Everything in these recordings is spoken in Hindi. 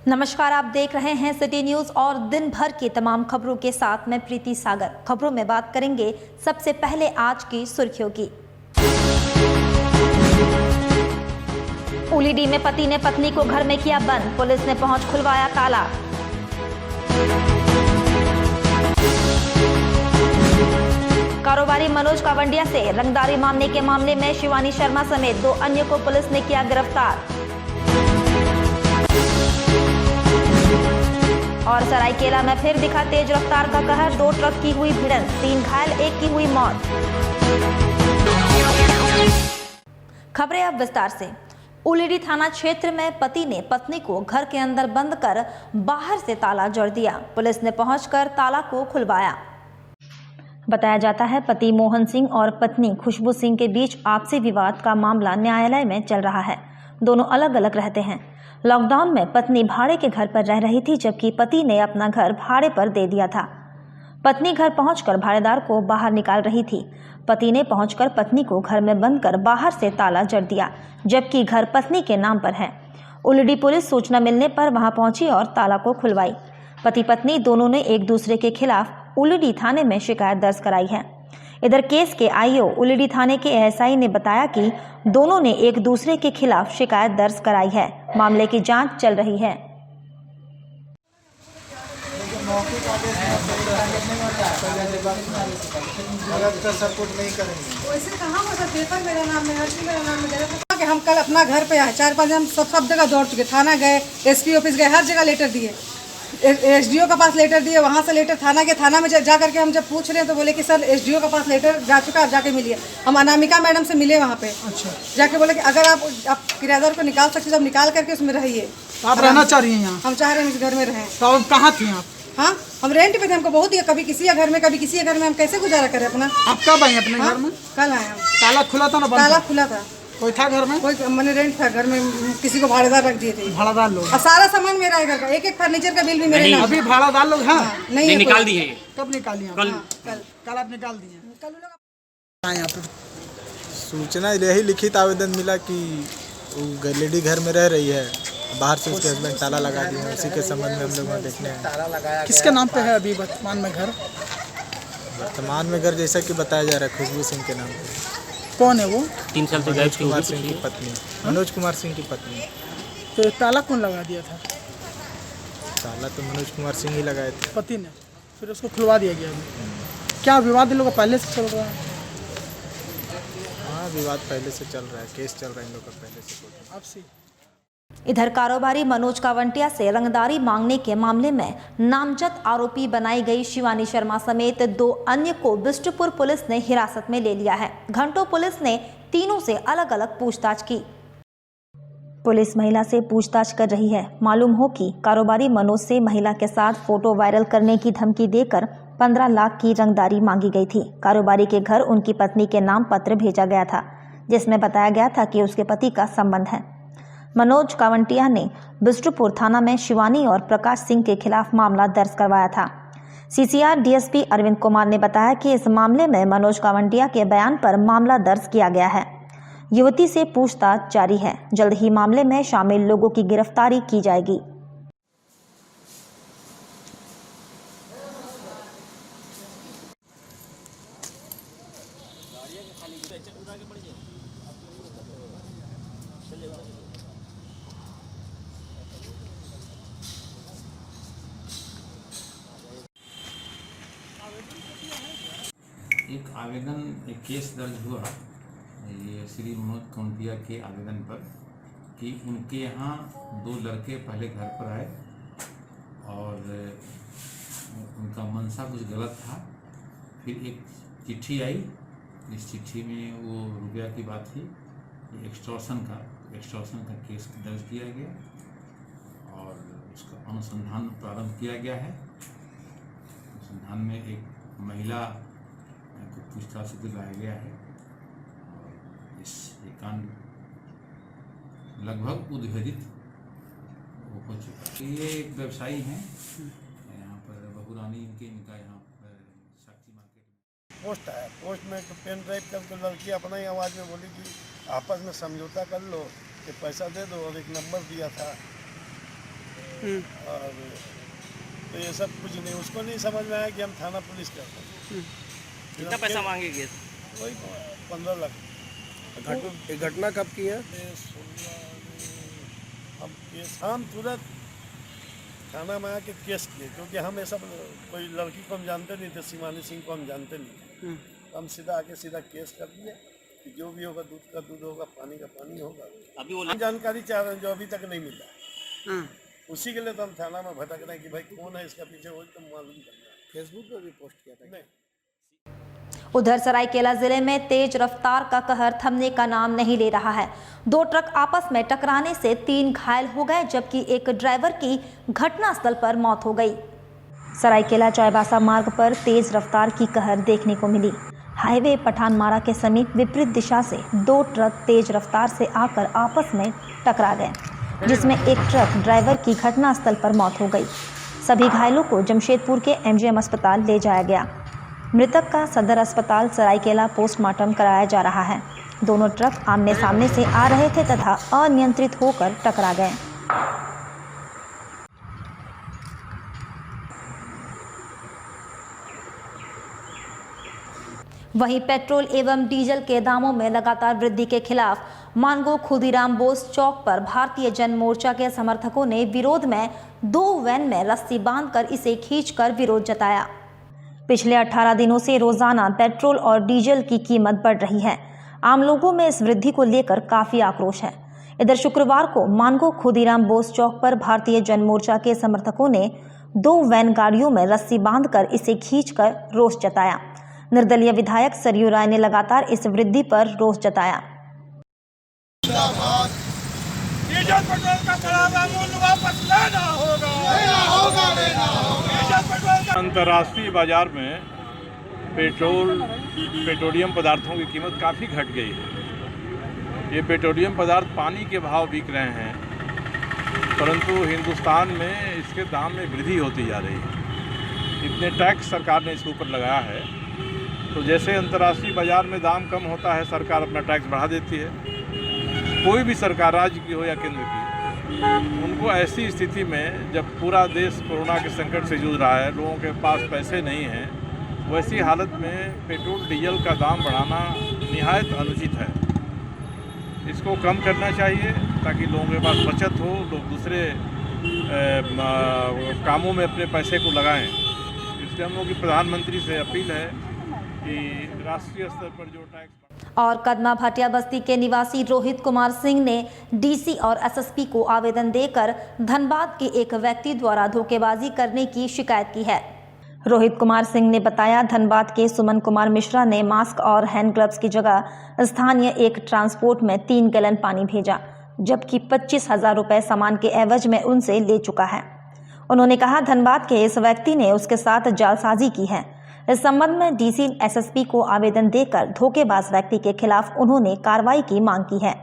नमस्कार, आप देख रहे हैं सिटी न्यूज और दिन भर की तमाम खबरों के साथ मैं प्रीति सागर। खबरों में बात करेंगे सबसे पहले आज की सुर्खियों की। उलीडी में पति ने पत्नी को घर में किया बंद, पुलिस ने पहुंच खुलवाया ताला। कारोबारी मनोज कावंडिया से रंगदारी मांगने के मामले में शिवानी शर्मा समेत 2 अन्य को पुलिस ने किया गिरफ्तार। और सरायकेला में फिर दिखा तेज रफ्तार का कहर, 2 ट्रक की हुई भिड़ंत, 3 घायल, 1 की हुई मौत। खबरें अब विस्तार से। उलीडी थाना क्षेत्र में पति ने पत्नी को घर के अंदर बंद कर बाहर से ताला जड़ दिया। पुलिस ने पहुंचकर ताला को खुलवाया। बताया जाता है पति मोहन सिंह और पत्नी खुशबू सिंह के बीच आपसी विवाद का मामला न्यायालय में चल रहा है। दोनों अलग अलग रहते हैं। लॉकडाउन में पत्नी भाड़े के घर पर रह रही थी, जबकि पति ने अपना घर भाड़े पर दे दिया था। पत्नी घर पहुंचकर भाड़ेदार को बाहर निकाल रही थी। पति ने पहुंचकर पत्नी को घर में बंद कर बाहर से ताला जड़ दिया, जबकि घर पत्नी के नाम पर है। उलीडी पुलिस सूचना मिलने पर वहां पहुंची और ताला को खुलवाई। पति पत्नी दोनों ने एक दूसरे के खिलाफ उलीडी थाने में शिकायत दर्ज कराई है। इधर केस के आईओ उलीडी थाने के एएसआई ने बताया कि दोनों ने एक दूसरे के खिलाफ शिकायत दर्ज कराई है। मामले की जांच चल रही है। हम कल अपना घर पे आए, 4-5 हम सब जगह दौड़ चुके, थाना गए, एसपी ऑफिस गए, हर जगह लेटर दिए, एसडीओ के पास लेटर दिए, वहाँ से लेटर थाना में जा करके हम जब पूछ रहे हैं तो बोले कि सर एसडीओ के पास लेटर जा चुका, आप जाके मिलिए। हम अनामिका मैडम से मिले वहाँ पे। अच्छा। जाके बोले कि अगर आप किराएदार को निकाल सकते हो, निकाल करके उसमें रहिए। आप रहना चाह रही हैं यहाँ? हम चाह रहे हैं इस घर में रहें। तो आप कहाँ थी आप? हाँ, हम रेंट पे थे। हमको बहुत ही कभी किसी घर में कभी किसी घर में, हम कैसे गुजारा करें अपना। आप कब आए अपने घर में? कल आए हम। ताला खुला था ना? ताला खुला था। कोई था घर में? कोई मैंने रेंट था घर में, किसी को भाड़ेदार रख दिए थे। भाड़ादार लोग? और सारा सामान मेरा है घर का, एक फर्नीचर का बिल भी मेरे नाम। अभी भाड़ादार लोग हैं? नहीं निकाल दी है। कब निकाली? कल आप निकाल दिए? यहाँ पर सूचना यही लिखित आवेदन मिला कि लेडी घर में रह रही है, बाहर से उसके हस्बैंड ताला लगा दिए हैं। उसी के संबंध में हम लोग वहाँ देखने हैं। किसके नाम पे है अभी वर्तमान में घर? वर्तमान में घर जैसा कि बताया जा रहा है खुशबू सिंह के नाम पे। कौन है वो? 3 साल से मनोज कुमार सिंह की पत्नी। मनोज कुमार सिंह की पत्नी। तो ताला कौन लगा दिया था? ताला तो मनोज कुमार सिंह ही लगाए थे। पति ने फिर उसको खुलवा दिया गया। क्या विवाद इन लोगों का पहले से चल रहा है? हाँ, विवाद पहले से चल रहा है, केस चल रहा है इन लोगों का पहले से। आपसे इधर कारोबारी मनोज कावंटिया से रंगदारी मांगने के मामले में नामजद आरोपी बनाई गई शिवानी शर्मा समेत 2 अन्य को बिष्टुपुर पुलिस ने हिरासत में ले लिया है। घंटों पुलिस ने तीनों से अलग अलग पूछताछ की। पुलिस महिला से पूछताछ कर रही है। मालूम हो कि कारोबारी मनोज से महिला के साथ फोटो वायरल करने की धमकी देकर 15 लाख की रंगदारी मांगी गई थी। कारोबारी के घर उनकी पत्नी के नाम पत्र भेजा गया था, जिसमें बताया गया था कि उसके पति का संबंध है। मनोज कावंटिया ने बिष्टुपुर थाना में शिवानी और प्रकाश सिंह के खिलाफ मामला दर्ज करवाया था। सीसीआर डीएसपी अरविंद कुमार ने बताया कि इस मामले में मनोज कावंटिया के बयान पर मामला दर्ज किया गया है। युवती से पूछताछ जारी है। जल्द ही मामले में शामिल लोगों की गिरफ्तारी की जाएगी। एक केस दर्ज हुआ ये श्री मनोज कावंटिया के आवेदन पर कि उनके यहाँ 2 लड़के पहले घर पर आए और उनका मंशा कुछ गलत था। फिर एक चिट्ठी आई, इस चिट्ठी में वो रुपया की बात थी। एक्सटॉर्शन का केस दर्ज किया गया और उसका अनुसंधान प्रारंभ किया गया है। अनुसंधान में एक महिला को पूछताछ से लाया गया है और इस कांड लगभग उद्भेदित हो चुका है। ये एक व्यवसायी हैं यहाँ पर बहुरानी इनका यहाँ पर साक्षी मार्केट में पोस्ट आया। पोस्ट में तो पेन ड्राइव करके लड़की अपना ही आवाज़ में बोली कि आपस में समझौता कर लो कि पैसा दे दो, और एक नंबर दिया था और तो ये सब कुछ नहीं, उसको नहीं समझ में आया कि हम थाना पुलिस करते हैं। कितना पैसा मांगे गए? वही 15 लाख। घटना कब की है? हम तुरंत थाना में आके केस किए, क्योंकि हम ऐसा कोई लड़की को हम जानते नहीं थे, शिवानी सिंह को हम जानते नहीं थे। हम सीधा आके सीधा केस कर दिए कि जो भी होगा दूध का दूध होगा, पानी का पानी होगा। अभी वो हम जानकारी चाह रहे हैं जो अभी तक नहीं मिला, उसी के लिए तो हम थाना में भटक रहे हैं कि भाई कौन है इसका पीछे, वही तो मालूम करना है। फेसबुक पर भी पोस्ट किया था? नहीं। उधर सरायकेला जिले में तेज रफ्तार का कहर थमने का नाम नहीं ले रहा है। 2 ट्रक आपस में टकराने से 3 घायल हो गए, जबकि एक ड्राइवर की घटनास्थल पर मौत हो गई। सरायकेला चाईबासा मार्ग पर तेज रफ्तार की कहर देखने को मिली। हाईवे पठानमारा के समीप विपरीत दिशा से 2 ट्रक तेज रफ्तार से आकर आपस में टकरा गए, जिसमें एक ट्रक ड्राइवर की घटनास्थल पर मौत हो गई। सभी घायलों को जमशेदपुर के MGM अस्पताल ले जाया गया। मृतक का सदर अस्पताल सरायकेला पोस्टमार्टम कराया जा रहा है। दोनों ट्रक आमने सामने से आ रहे थे तथा अनियंत्रित होकर टकरा गए। वहीं पेट्रोल एवं डीजल के दामों में लगातार वृद्धि के खिलाफ मानगो खुदीराम बोस चौक पर भारतीय जन मोर्चा के समर्थकों ने विरोध में 2 वैन में रस्सी बांधकर इसे खींचकर विरोध जताया। पिछले 18 दिनों से रोजाना पेट्रोल और डीजल की कीमत बढ़ रही है। आम लोगों में इस वृद्धि को लेकर काफी आक्रोश है। इधर शुक्रवार को मानगो खुदीराम बोस चौक पर भारतीय जन मोर्चा के समर्थकों ने 2 वैन गाड़ियों में रस्सी बांधकर इसे खींचकर रोष जताया। निर्दलीय विधायक सरयू राय ने लगातार इस वृद्धि पर रोष जताया। डीजल पेट्रोल का बढ़ा मूल्य वापस लेना होगा। अंतर्राष्ट्रीय बाजार में पेट्रोलियम पदार्थों की कीमत काफ़ी घट गई है। ये पेट्रोलियम पदार्थ पानी के भाव बिक रहे हैं, परंतु हिंदुस्तान में इसके दाम में वृद्धि होती जा रही है। इतने टैक्स सरकार ने इसके ऊपर लगाया है, तो जैसे अंतर्राष्ट्रीय बाजार में दाम कम होता है, सरकार अपना टैक्स बढ़ा देती है। कोई भी सरकार, राज्य की हो या केंद्र की, उनको ऐसी स्थिति में जब पूरा देश कोरोना के संकट से जूझ रहा है, लोगों के पास पैसे नहीं हैं, वैसी हालत में पेट्रोल डीजल का दाम बढ़ाना निहायत अनुचित है। इसको कम करना चाहिए ताकि लोगों के पास बचत हो, लोग दूसरे कामों में अपने पैसे को लगाएं। इसलिए हम लोग की प्रधानमंत्री से अपील है कि राष्ट्रीय स्तर पर जो टैक्स। और कदमा भाटिया बस्ती के निवासी रोहित कुमार सिंह ने डीसी और एसएसपी को आवेदन देकर धनबाद के एक व्यक्ति द्वारा धोखेबाजी करने की शिकायत की है। रोहित कुमार सिंह ने बताया, धनबाद के सुमन कुमार मिश्रा ने मास्क और हैंड ग्लव्स की जगह स्थानीय एक ट्रांसपोर्ट में 3 गैलन पानी भेजा, जबकि 25,000 रुपए सामान के एवज में उनसे ले चुका है। उन्होंने कहा, धनबाद के इस व्यक्ति ने उसके साथ जालसाजी की है। इस संबंध में डीसी एसएसपी को आवेदन देकर धोखेबाज व्यक्ति के खिलाफ उन्होंने कार्रवाई की मांग की है।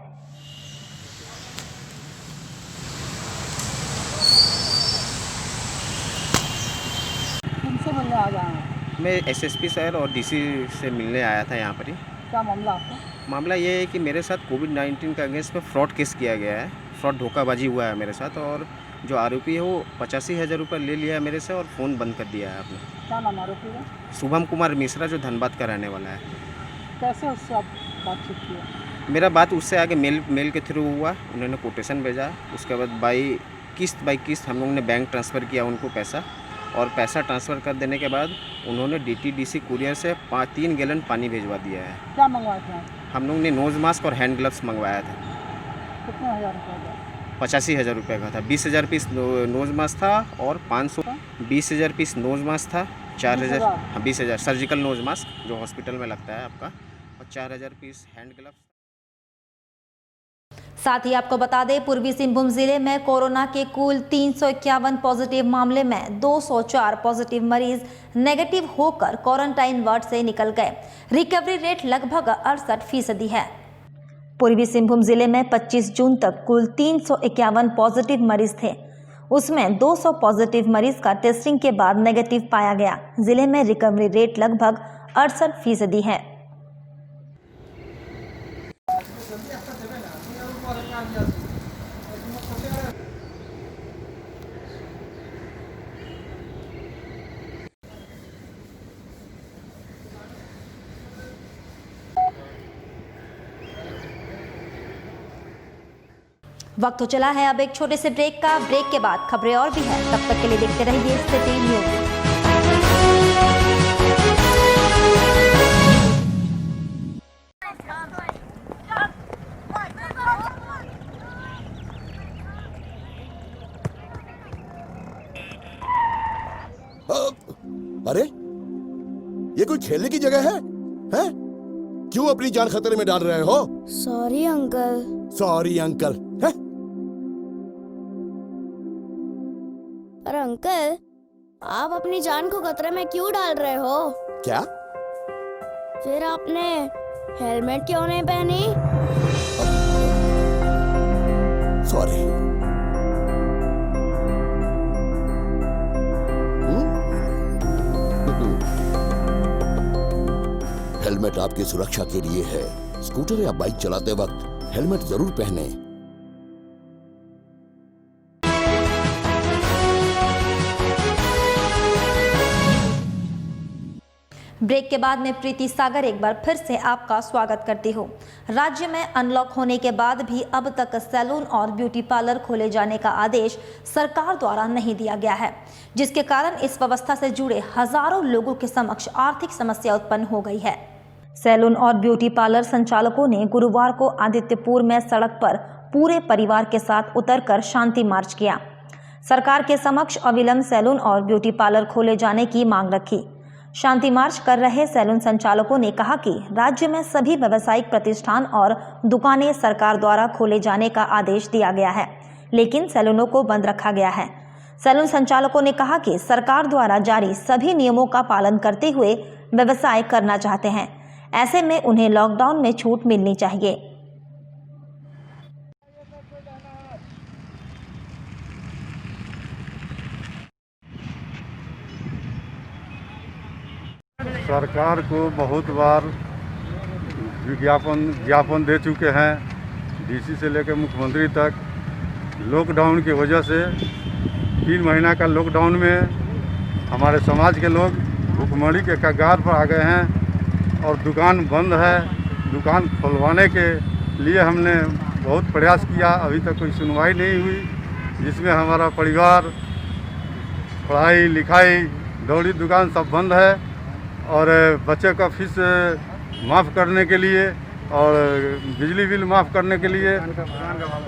किनसे मिलने आ गए हैं? मैं एसएसपी सर और डीसी से मिलने आया था यहाँ पर ही। क्या मामला आपका? मामला ये है कि मेरे साथ कोविड-19 के अगेंस्ट में फ्रॉड केस किया गया है। फ्रॉड धोखाबाजी हुआ है मेरे साथ, और जो आरोपी है वो 85,000 रुपये ले लिया है मेरे से और फ़ोन बंद कर दिया है आपने। क्या नाम आरोपी का? शुभम कुमार मिश्रा, जो धनबाद का रहने वाला है। कैसे उससे आप बातचीत किया? मेरा बात उससे आगे मेल के थ्रू हुआ। उन्होंने कोटेशन भेजा, उसके बाद बाई किस्त हम लोग ने बैंक ट्रांसफ़र किया उनको पैसा, और पैसा ट्रांसफ़र कर देने के बाद उन्होंने DTDC कुरियर से 3 गैलन पानी भिजवा दिया है। क्या मंगवाए थे आप? हम लोग ने नोज़ मास्क और हैंड ग्लव्स मंगवाया था। कितने हज़ार रुपये का? 85,000 रुपये का था। 20,000 पीस नोज़ मास्क था और 20,000 पीस नोज़ मास्क था। 4,000, हाँ 20,000 सर्जिकल नोज़ मास्क जो हॉस्पिटल में लगता है आपका, और 4,000 पीस हैंड ग्लव्स। साथ ही आपको बता दें, पूर्वी सिंहभूम जिले में कोरोना के कुल 351 पॉजिटिव मामले में 204 पॉजिटिव मरीज नेगेटिव होकर क्वारंटाइन वार्ड से निकल गए। रिकवरी रेट लगभग 68% है। पूर्वी सिंहभूम जिले में 25 जून तक कुल 351 पॉजिटिव मरीज थे, उसमें 200 पॉजिटिव मरीज का टेस्टिंग के बाद नेगेटिव पाया गया। जिले में रिकवरी रेट लगभग 68% है। वक्त हो चला है अब एक छोटे से ब्रेक का। ब्रेक के बाद खबरें और भी हैं, तब तक के लिए देखते रहिए सिटी न्यूज। अरे ये कोई खेलने की जगह है? हैं? क्यों अपनी जान खतरे में डाल रहे हो? Sorry uncle. सॉरी अंकल है? पर अंकल, आप अपनी जान को खतरे में क्यों डाल रहे हो? क्या? फिर आपने हेलमेट क्यों नहीं पहनी? सॉरी। हेलमेट आपकी सुरक्षा के लिए है। स्कूटर या बाइक चलाते वक्त हेलमेट जरूर पहने। ब्रेक के बाद मैं प्रीति सागर एक बार फिर से आपका स्वागत करती हूँ। राज्य में अनलॉक होने के बाद भी अब तक सैलून और ब्यूटी पार्लर खोले जाने का आदेश सरकार द्वारा नहीं दिया गया है, जिसके कारण इस व्यवस्था से जुड़े हजारों लोगों के समक्ष आर्थिक समस्या उत्पन्न हो गई है। सैलून और ब्यूटी पार्लर संचालकों ने गुरुवार को आदित्यपुर में सड़क पर पूरे परिवार के साथ उतरकर शांति मार्च किया। सरकार के समक्ष अविलंब सैलून और ब्यूटी पार्लर खोले जाने की मांग रखी। शांति मार्च कर रहे सैलून संचालकों ने कहा कि राज्य में सभी व्यावसायिक प्रतिष्ठान और दुकानें सरकार द्वारा खोले जाने का आदेश दिया गया है, लेकिन सैलूनों को बंद रखा गया है। सैलून संचालकों ने कहा कि सरकार द्वारा जारी सभी नियमों का पालन करते हुए व्यवसाय करना चाहते हैं, ऐसे में उन्हें लॉकडाउन में छूट मिलनी चाहिए। सरकार को बहुत बार ज्ञापन दे चुके हैं, डीसी से लेकर मुख्यमंत्री तक। लॉकडाउन की वजह से 3 महीना का लॉकडाउन में हमारे समाज के लोग भुखमरी के कगार पर आ गए हैं और दुकान बंद है। दुकान खुलवाने के लिए हमने बहुत प्रयास किया, अभी तक कोई सुनवाई नहीं हुई, जिसमें हमारा परिवार, पढ़ाई लिखाई, दौड़ी दुकान सब बंद है। और बच्चे का फीस माफ़ करने के लिए और बिजली बिल माफ़ करने के लिए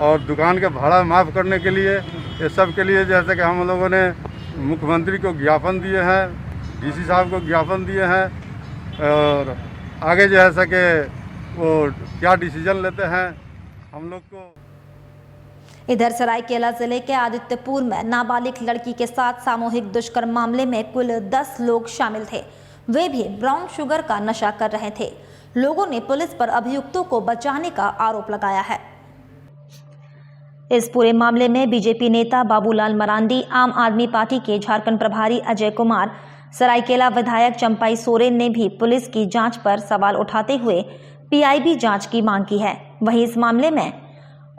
और दुकान का भाड़ा माफ़ करने के लिए, ये सब के लिए जैसे कि हम लोगों ने मुख्यमंत्री को ज्ञापन दिए हैं, डीसी साहब को ज्ञापन दिए हैं और आगे जैसा कि वो क्या डिसीजन लेते हैं हम लोग को। इधर सरायकेला जिले के आदित्यपुर में नाबालिग लड़की के साथ सामूहिक दुष्कर्म मामले में कुल 10 लोग शामिल थे। वे भी ब्राउन शुगर का नशा कर रहे थे। लोगों ने पुलिस पर अभियुक्तों को बचाने का आरोप लगाया है। इस पूरे मामले में बीजेपी नेता बाबूलाल मरांडी, आम आदमी पार्टी के झारखंड प्रभारी अजय कुमार, सरायकेला विधायक चंपाई सोरेन ने भी पुलिस की जांच पर सवाल उठाते हुए पीआईबी जांच की मांग की है। वहीं इस मामले में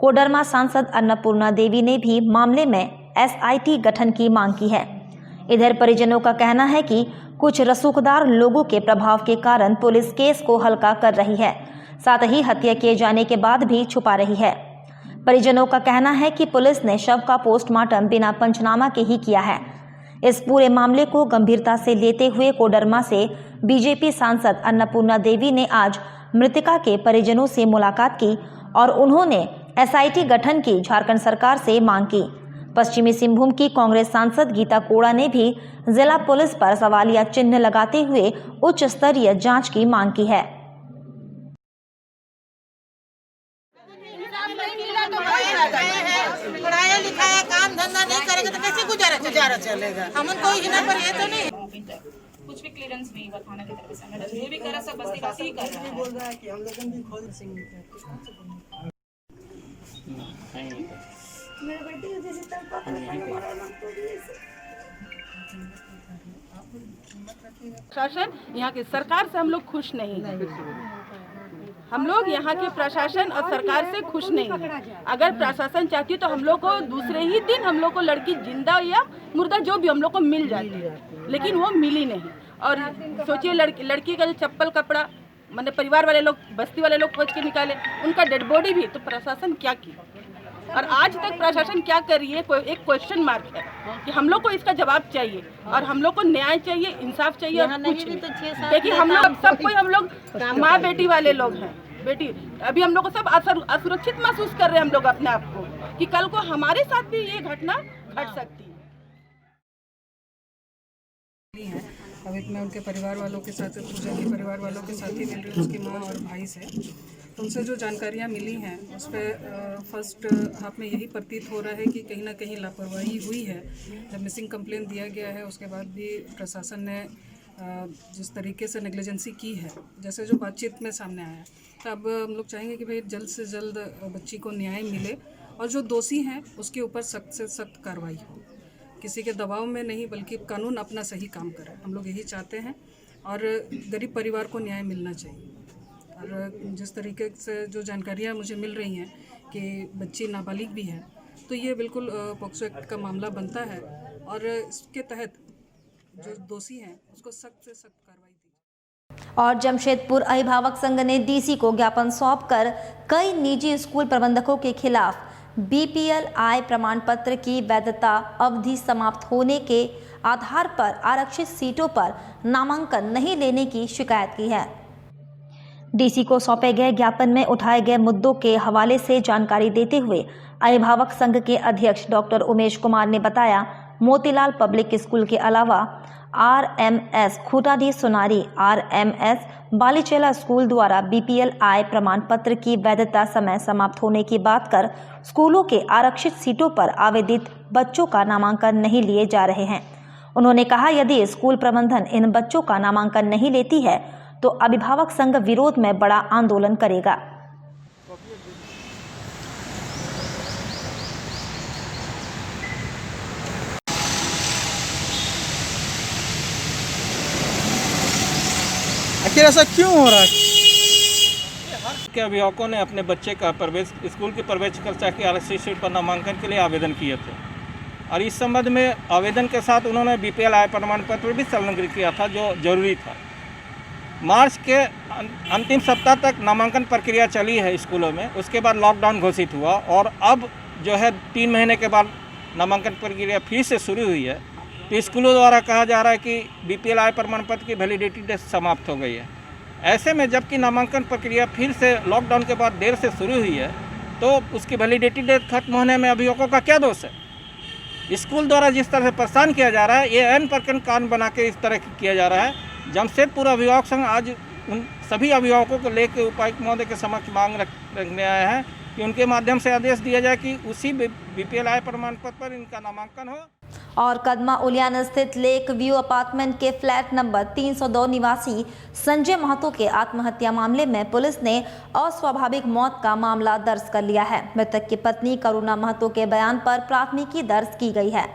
कोडरमा सांसद अन्नपूर्णा देवी ने भी मामले में एसआईटी गठन की मांग की है। इधर परिजनों का कहना है कि कुछ रसूखदार लोगों के प्रभाव के कारण पुलिस केस को हल्का कर रही है, साथ ही हत्या किए जाने के बाद भी छुपा रही है। परिजनों का कहना है कि पुलिस ने शव का पोस्टमार्टम बिना पंचनामा के ही किया है। इस पूरे मामले को गंभीरता से लेते हुए कोडरमा से बीजेपी सांसद अन्नपूर्णा देवी ने आज मृतका के परिजनों से मुलाकात की और उन्होंने एसआईटी गठन की झारखंड सरकार से मांग की। पश्चिमी सिंहभूम की कांग्रेस सांसद गीता कोड़ा ने भी जिला पुलिस पर सवालिया चिन्ह लगाते हुए उच्च स्तरीय जांच की मांग की है। पढ़ाया लिखाया काम धंधा नहीं करेगा तो कैसे गुजारा चलेगा? हम उनको योजना पर ये तो नहीं कुछ भी क्लियरेंस नहीं हुआ थाना की तरफ से। मैडम जो भी कर रहा सब बस्तीवासी ही कर रहा है। बोल रहा है कि हम लोग भी खोल सिंह मेरे बेटी को जैसे तक प्रशासन यहाँ की सरकार से हम लोग खुश नहीं हैं। हम लोग यहाँ के प्रशासन और सरकार से खुश नहीं हैं। अगर प्रशासन चाहती तो हम लोग को दूसरे ही दिन हम लोग को लड़की जिंदा या मुर्दा जो भी हम लोग को मिल जाती है, लेकिन वो मिली नहीं। और सोचिए लड़की का जो चप्पल कपड़ा मैंने परिवार वाले लोग, बस्ती वाले लोग खोज के निकाले, उनका डेड बॉडी भी, तो प्रशासन क्या की? और आज तक प्रशासन क्या कर रही है, एक क्वेश्चन मार्क है कि हम लोग को इसका जवाब चाहिए और हम लोग को न्याय चाहिए, इंसाफ चाहिए और कुछ नहीं। क्योंकि हम लोग सब कोई हम लोग माँ बेटी वाले लोग हैं। बेटी अभी हम लोग को सब असुरक्षित महसूस कर रहे हैं हम लोग अपने आप को कि कल को हमारे साथ भी ये घटना घट सकती है। अभी मैं उनके परिवार वालों के साथ, पूजा के परिवार वालों के साथ ही मिल रही हूँ, उसकी माँ और भाई से। तो उनसे जो जानकारियाँ मिली हैं उस पर फर्स्ट हाफ में यही प्रतीत हो रहा है कि कहीं ना कहीं लापरवाही हुई है। जब मिसिंग कंप्लेन दिया गया है उसके बाद भी प्रशासन ने जिस तरीके से नेग्लिजेंसी की है, जैसे जो बातचीत में सामने आया, तो अब हम लोग चाहेंगे कि भाई जल्द से जल्द बच्ची को न्याय मिले और जो दोषी हैं उसके ऊपर सख्त से सख्त कार्रवाई हो। किसी के दबाव में नहीं बल्कि कानून अपना सही काम करे, हम लोग यही चाहते हैं। और गरीब परिवार को न्याय मिलना चाहिए। और जिस तरीके से जो जानकारियाँ मुझे मिल रही हैं कि बच्ची नाबालिग भी है, तो ये बिल्कुल पॉक्सो एक्ट का मामला बनता है और इसके तहत जो दोषी हैं उसको सख्त से सख्त कार्रवाई दी। और जमशेदपुर अभिभावक संघ ने डीसी को ज्ञापन सौंपकर कई निजी स्कूल प्रबंधकों के खिलाफ बीपीएल आय प्रमाण पत्र की वैधता अवधि समाप्त होने के आधार पर आरक्षित सीटों पर नामांकन नहीं लेने की शिकायत की है। डीसी को सौंपे गए ज्ञापन में उठाए गए मुद्दों के हवाले से जानकारी देते हुए अभिभावक संघ के अध्यक्ष डॉक्टर उमेश कुमार ने बताया, मोतीलाल पब्लिक स्कूल के अलावा आरएमएस खूटाडी सोनारी, आरएमएस बालीचेला स्कूल द्वारा बीपीएल आय प्रमाण पत्र की वैधता समय समाप्त होने की बात कर स्कूलों के आरक्षित सीटों पर आवेदित बच्चों का नामांकन नहीं लिए जा रहे हैं। उन्होंने कहा, यदि स्कूल प्रबंधन इन बच्चों का नामांकन नहीं लेती है तो अभिभावक संघ विरोध में बड़ा आंदोलन करेगा। आखिर ऐसा क्यों हो रहा है? के अभिभावकों ने अपने बच्चे का प्रवेश स्कूल की प्रवेश कक्षा की आरक्षित सीट पर नामांकन के लिए आवेदन किए थे और इस संबंध में आवेदन के साथ उन्होंने बीपीएल आय प्रमाण पत्र भी संलग्न किया था जो जरूरी था। मार्च के अंतिम सप्ताह तक नामांकन प्रक्रिया चली है स्कूलों में, उसके बाद लॉकडाउन घोषित हुआ और अब जो है 3 महीने के बाद नामांकन प्रक्रिया फिर से शुरू हुई है। तो स्कूलों द्वारा कहा जा रहा है कि बीपीएल आय प्रमाण पत्र की वैलिडिटी डेट समाप्त हो गई है। ऐसे में जबकि नामांकन प्रक्रिया फिर से लॉकडाउन के बाद देर से शुरू हुई है तो उसकी वैलिडिटी डेट खत्म होने में अभिभावकों का क्या दोष है। स्कूल द्वारा जिस तरह से परेशान किया जा रहा है, ये एन प्रकरण कानून बना के इस तरह किया जा रहा है। जमशेदपुर अभिभावक संघ आज उन सभी अभिभावकों को लेकर उपायुक्त महोदय के समक्ष मांग रखने आए हैं कि उनके माध्यम से आदेश दिया जाए कि उसी बीपीएल आय प्रमाण पत्र पर इनका नामांकन हो। और कदमा उलियान स्थित लेक व्यू अपार्टमेंट के फ्लैट नंबर 302 निवासी संजय महतो के आत्महत्या मामले में पुलिस ने अस्वाभाविक मौत का मामला दर्ज कर लिया है। मृतक की पत्नी करुणा महतो के बयान पर प्राथमिकी दर्ज की गई है।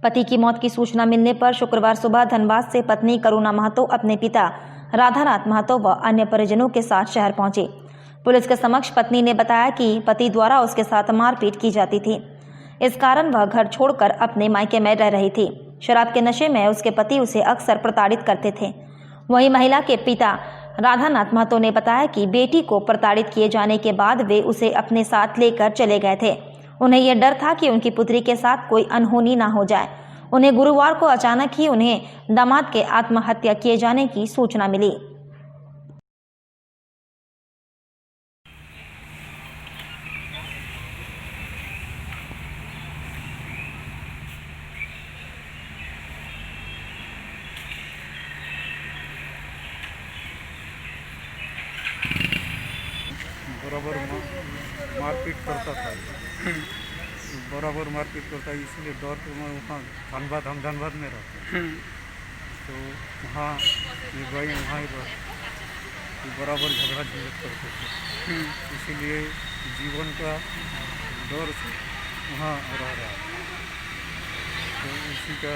पति की मौत की सूचना मिलने पर शुक्रवार सुबह धनबाद से पत्नी करुणा महतो अपने पिता राधानाथ महतो व अन्य परिजनों के साथ शहर पहुंची। पुलिस के समक्ष पत्नी ने बताया कि पति द्वारा उसके साथ मारपीट की जाती थी, इस कारण वह घर छोड़कर अपने मायके में रह रही थी। शराब के नशे में उसके पति उसे अक्सर प्रताड़ित करते थे। वहीं महिला के पिता राधानाथ महतो ने बताया कि बेटी को प्रताड़ित किए जाने के बाद वे उसे अपने साथ लेकर चले गए थे। उन्हें यह डर था कि उनकी पुत्री के साथ कोई अनहोनी ना हो जाए। उन्हें गुरुवार को अचानक ही उन्हें दामाद के आत्महत्या किए जाने की सूचना मिली। बराबर मारपीट करता था, बराबर मारपीट करता, इसलिए डर के मैं वहाँ धनबाद, हम धनबाद में रहते तो वहाँ ये भाई वहाँ ही बराबर झगड़ा झंझट करते थे, इसीलिए जीवन का डर से वहाँ रह रहा है। तो इसी का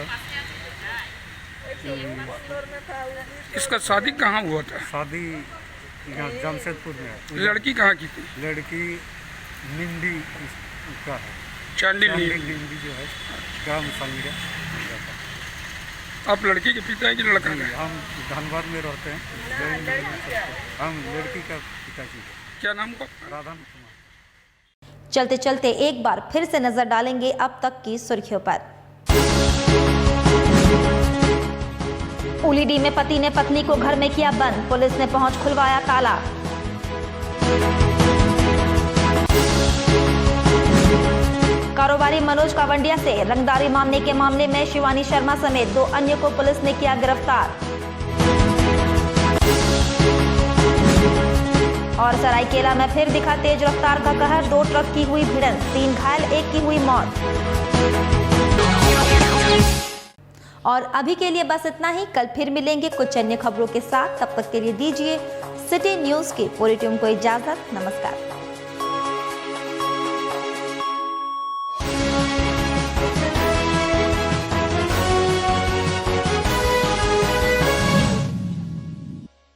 इसका शादी कहाँ हुआ था? शादी यहाँ जमशेदपुर में। लड़की कहाँ की थी? लड़की निंदी का है, चांदी निंदी जो है ग्राम संग्रह। आप लड़की के पिता है कि लड़का है? हम धनबाद में रहते हैं, हम लड़की का पिताजी। क्या नाम को? राधा कुमार। चलते चलते एक बार फिर से नजर डालेंगे अब तक की सुर्खियों पर। उलीडी में पति ने पत्नी को घर में किया बंद, पुलिस ने पहुंच खुलवाया ताला। कारोबारी मनोज कावंडिया से रंगदारी मांगने के मामले में शिवानी शर्मा समेत 2 अन्य को पुलिस ने किया गिरफ्तार। और सरायकेला में फिर दिखा तेज रफ्तार का कहर, 2 ट्रक की हुई भिड़ंत, 3 घायल, 1 की हुई मौत। और अभी के लिए बस इतना ही, कल फिर मिलेंगे कुछ अन्य खबरों के साथ। तब तक के लिए दीजिए सिटी न्यूज की पूरी टीम को इजाजत। नमस्कार।